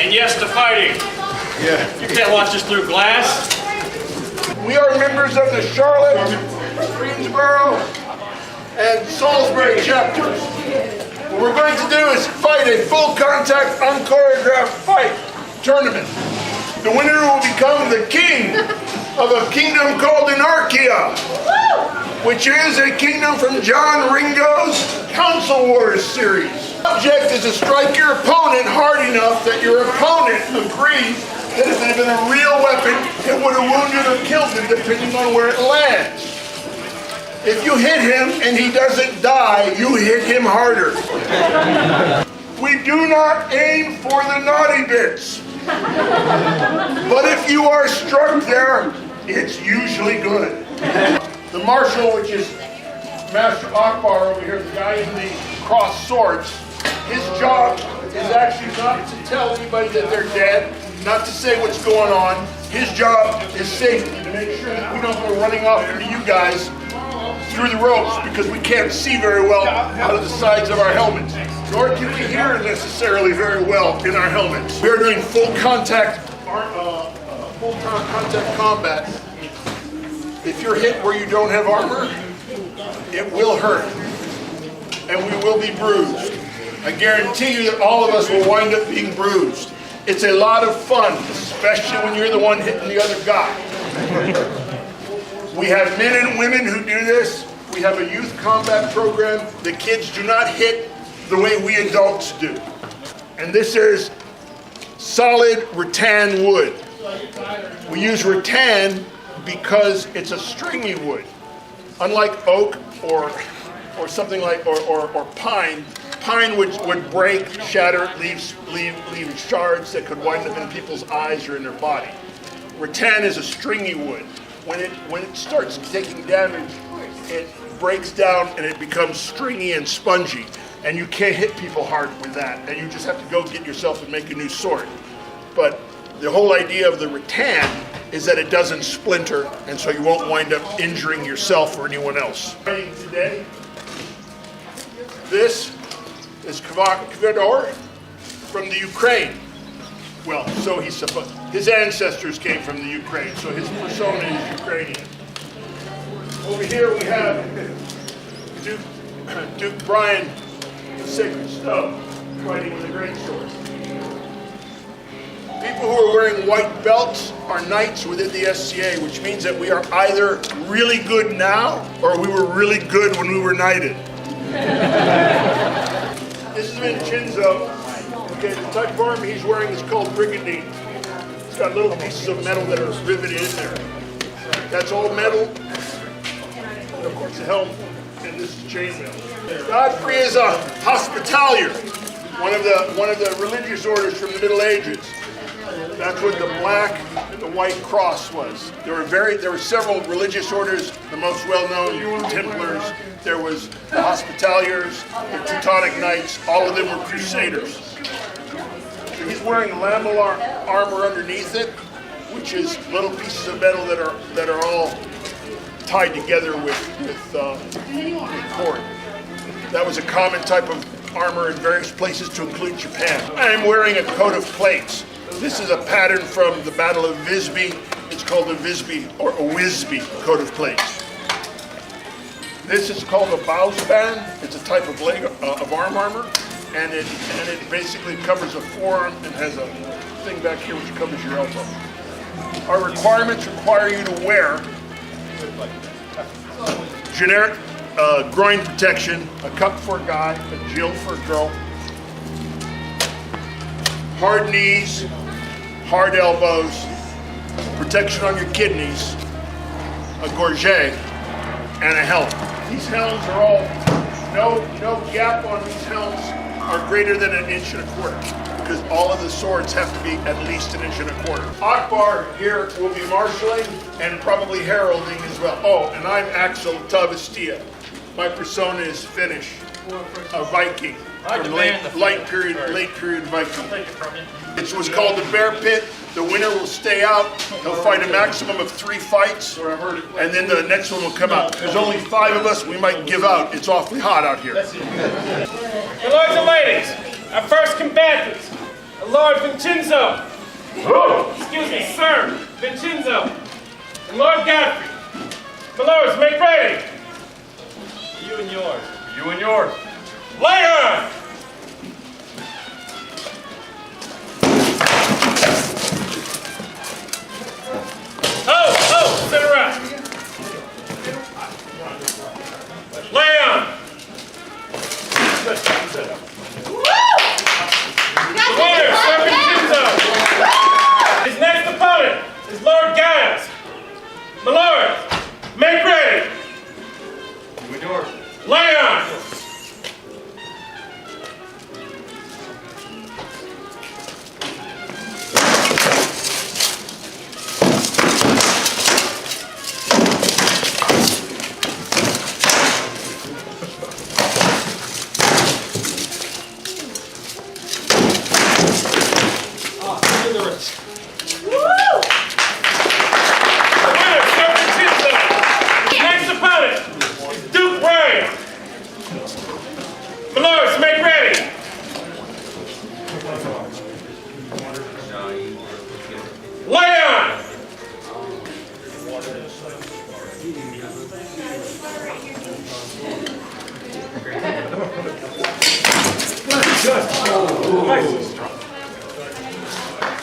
And yes to fighting. Yeah. You can't watch us through glass. We are members of the Charlotte, Greensboro, and Salisbury chapters. What we're going to do is fight a full contact, unchoreographed fight tournament. The winner will become the king of a kingdom called Anarchia, which is a kingdom from John Ringo's Council Wars series. The object is to strike your opponent hard enough that your opponent agrees that if it had been a real weapon, it would have wounded or killed him, depending on where it lands. If you hit him and he doesn't die, you hit him harder. We do not aim for the naughty bits. But if you are struck there, it's usually good. The marshal, which is Master Akbar over here, the guy in the crossed swords, his job is actually not to tell anybody that they're dead, not to say what's going on. His job is safety, to make sure that we don't go running off into you guys through the ropes, because we can't see very well out of the sides of our helmets. Nor can we hear necessarily very well in our helmets. We are doing full contact combat. If you're hit where you don't have armor, it will hurt, and we will be bruised. I guarantee you that all of us will wind up being bruised. It's a lot of fun, especially when you're the one hitting the other guy. We have men and women who do this. We have a youth combat program. The kids do not hit the way we adults do. And this is solid rattan wood. We use rattan because it's a stringy wood. Unlike oak or something like, or pine, pine would break, shatter, leave shards that could wind up in people's eyes or in their body. Rattan is a stringy wood. When it starts taking damage, it breaks down and it becomes stringy and spongy. And you can't hit people hard with that. And you just have to go get yourself and make a new sword. But the whole idea of the rattan is that it doesn't splinter, and so you won't wind up injuring yourself or anyone else. Today, this is Kvedor from the Ukraine. Well, so he's supposed. His ancestors came from the Ukraine, so his persona is Ukrainian. Over here we have Duke Brian, the Sacred Stone, fighting with a greatsword. People who are wearing white belts are knights within the SCA, which means that we are either really good now or we were really good when we were knighted. This is Vincenzo. Okay, the type of armor he's wearing is called brigandine. It's got little pieces of metal that are riveted in there. That's all metal. And of course the helm, and this is chainmail. Godfrey is a hospitalier, one of the religious orders from the Middle Ages. That's what the black and the white cross was. There were several religious orders. The most well-known, Templars. There was the Hospitaliers, the Teutonic Knights. All of them were crusaders. So he's wearing lamellar armor underneath it, which is little pieces of metal that are all tied together with cord. That was a common type of armor in various places, to include Japan. I'm wearing a coat of plates. This is a pattern from the Battle of Visby. It's called a Visby or a Wisby coat of plates. This is called a bowspan. It's a type of leg of arm armor, and it basically covers a forearm and has a thing back here which covers your elbow. Our requirements require you to wear generic groin protection, a cup for a guy, a jill for a girl, hard knees, hard elbows, protection on your kidneys, a gorget, and a helmet. These helms are all, no gap on these helms are greater than 1.25 inches, because all of the swords have to be at least 1.25 inches. Akbar here will be marshalling and probably heralding as well. Oh, and I'm Axel Tavestia. My persona is Finnish, a Viking. Late period Viking. It was called the Bear Pit. The winner will stay out. He'll fight a maximum of 3 fights, and then the next one will come out. There's only 5 of us. We might give out. It's awfully hot out here. My lords and ladies, our first combatants, Lord Vincenzo. Excuse me, Sir Vincenzo. And Lord Godfrey. My lords, make ready. You and yours. You and yours. Lay on! Oh, sit around. Lay on. The winner, Sir Vincenzo. His next opponent is Lord Giles. My lords, make ready. You and yours. Lay on.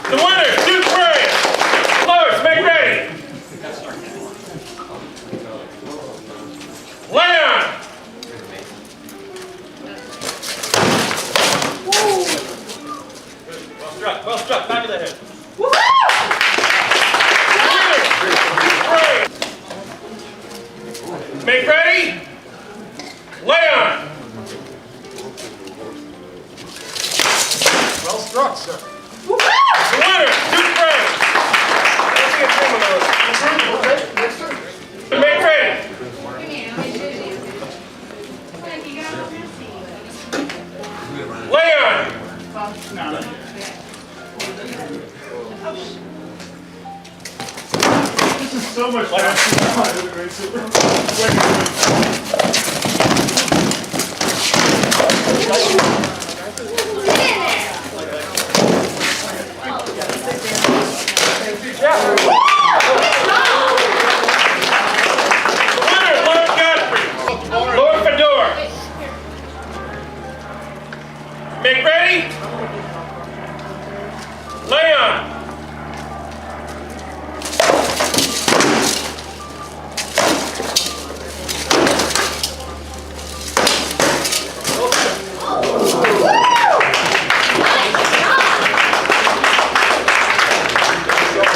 The winner, Duke Bryan. Lords, make ready. Lay on. Well struck, back of the head. Make ready. Lay on. Well struck, sir. The winner, Duke Bryan. Okay, next turn. Make ready. Lay on. This is so much faster. Make ready. Lay on.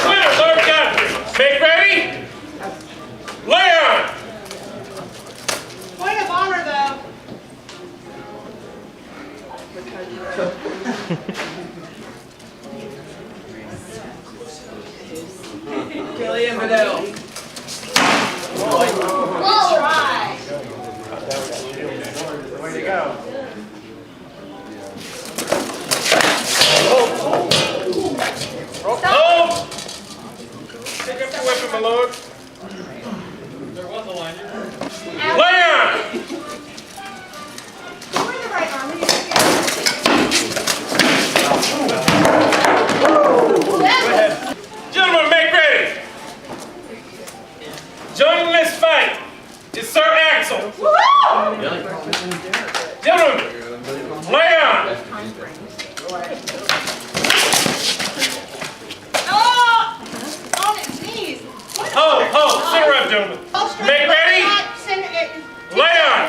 Winner, Lord Godfrey. Make ready. Lay on. Point of honor, though. William Mado. All right. Way to go. Oh! Pick up your weapon, my lord. There was a line. Lay on! Point the right arm. Gentlemen, make ready. Joining this fight is Sir Axel. Gentlemen, lay on. Oh! On its knees. Sit around, gentlemen. Make ready. Lay on.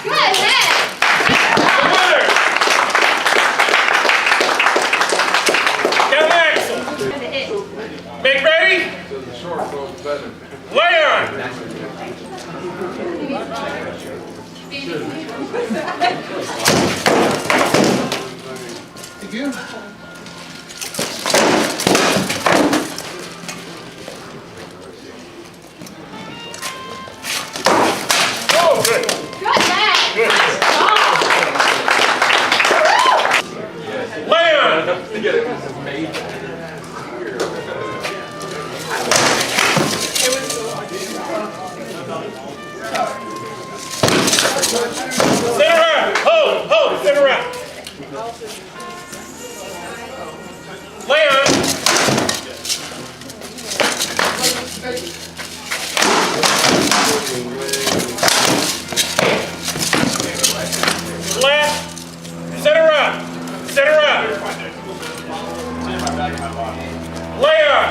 Good head. The winner, Captain Axel. Make ready. Lay on. Thank you. Oh, good. Good head. Good. Oh. Lay on. Center out. Hold, center out. Leon. Left. Center up. Center up. Leon.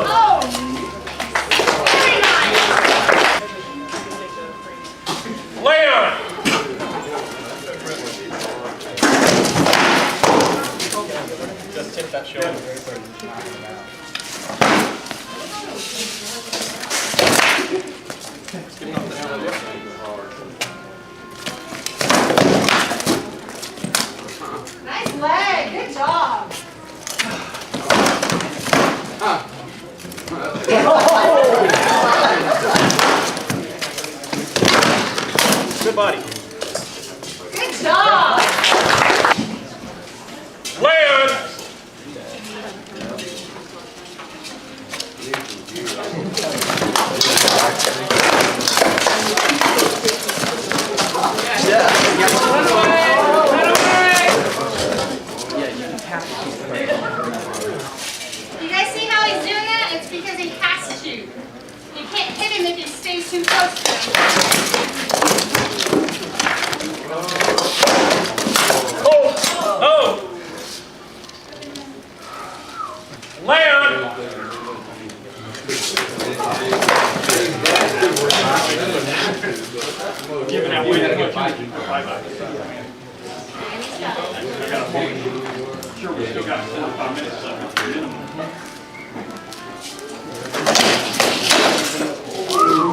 Oh! Very nice! Leon. Just tip that shoulder very quick. Nice leg. Good job. Good body. Good job. Leon. You guys see how he's doing that? It's because he has to. You can't hit him if he stays too close to him. Oh. Leon.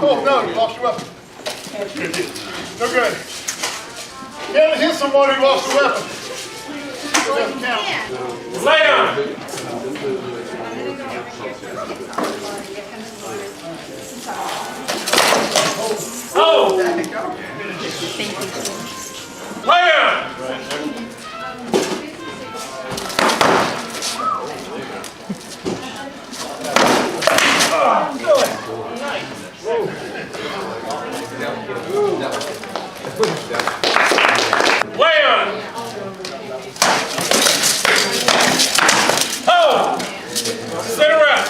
Oh, no, you lost your weapon. No good. Can't hit somebody who lost a weapon. Doesn't count. Yeah. Leon. Oh. Leon. Leon. Oh. Center up.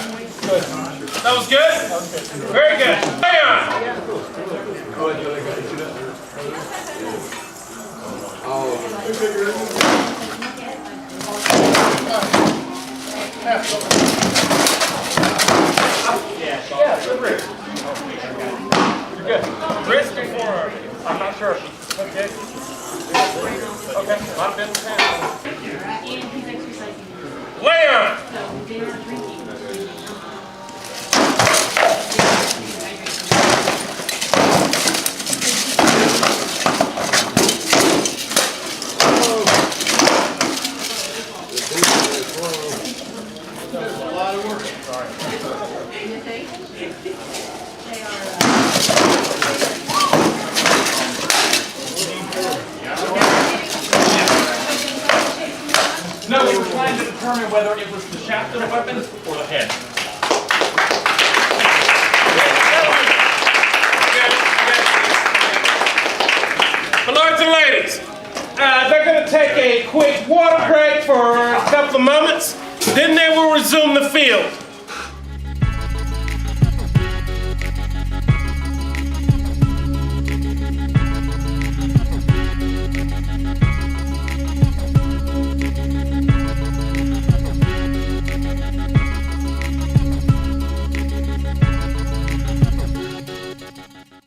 That was good? Very good. Leon. Wrist or forearm? I'm not sure. Okay. Okay. A lot of business hands. Leon. No, we were trying to determine whether it was the shaft of the weapon or the head. My lords and ladies, they're going to take a quick water break for a couple of moments, then they will resume the field.